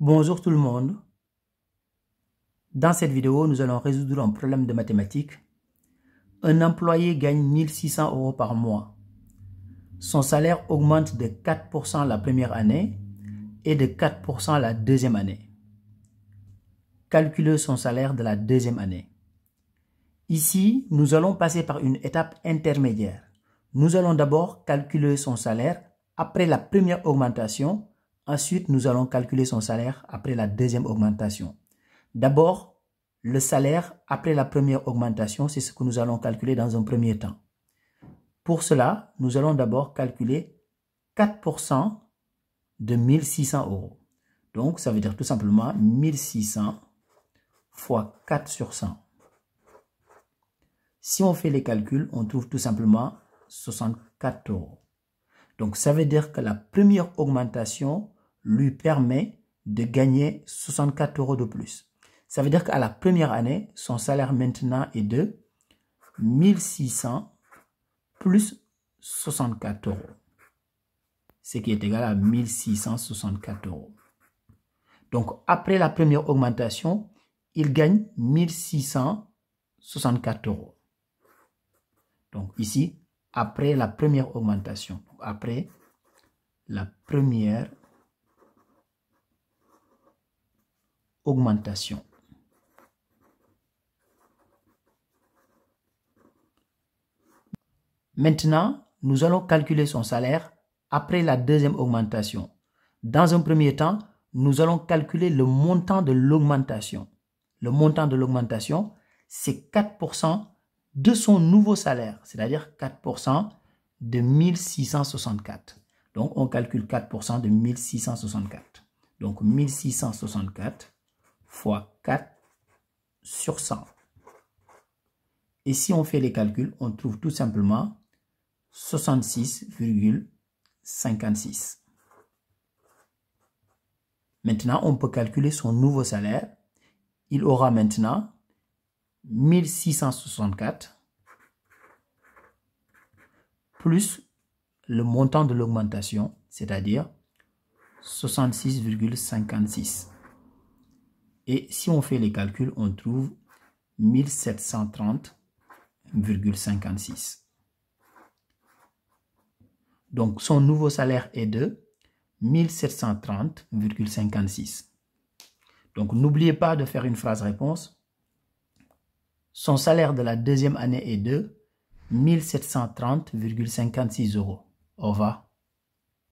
Bonjour tout le monde. Dans cette vidéo, nous allons résoudre un problème de mathématiques. Un employé gagne 1600 € par mois. Son salaire augmente de 4% la première année et de 4% la deuxième année. Calculez son salaire de la deuxième année. Ici, nous allons passer par une étape intermédiaire. Nous allons d'abord calculer son salaire après la première augmentation. Ensuite, nous allons calculer son salaire après la deuxième augmentation. D'abord, le salaire après la première augmentation, c'est ce que nous allons calculer dans un premier temps. Pour cela, nous allons d'abord calculer 4% de 1600 €. Donc, ça veut dire tout simplement 1600 fois 4 sur 100. Si on fait les calculs, on trouve tout simplement 64 €. Donc, ça veut dire que la première augmentation lui permet de gagner 64 € de plus. Ça veut dire qu'à la première année, son salaire maintenant est de 1600 plus 64 €. Ce qui est égal à 1664 €. Donc, après la première augmentation, il gagne 1664 €. Donc, ici, après la première augmentation. Après la première augmentation. Maintenant, nous allons calculer son salaire après la deuxième augmentation. Dans un premier temps, nous allons calculer le montant de l'augmentation. Le montant de l'augmentation, c'est 4% de son nouveau salaire, c'est-à-dire 4% de 1664. Donc, on calcule 4% de 1664. Donc, 1664 fois 4 sur 100. Et si on fait les calculs, on trouve tout simplement 66,56. Maintenant, on peut calculer son nouveau salaire. Il aura maintenant 1664 plus le montant de l'augmentation, c'est-à-dire 66,56. Et si on fait les calculs, on trouve 1730,56. Donc, son nouveau salaire est de 1730,56. Donc, n'oubliez pas de faire une phrase réponse. Son salaire de la deuxième année est de 1730,56 €. Au revoir.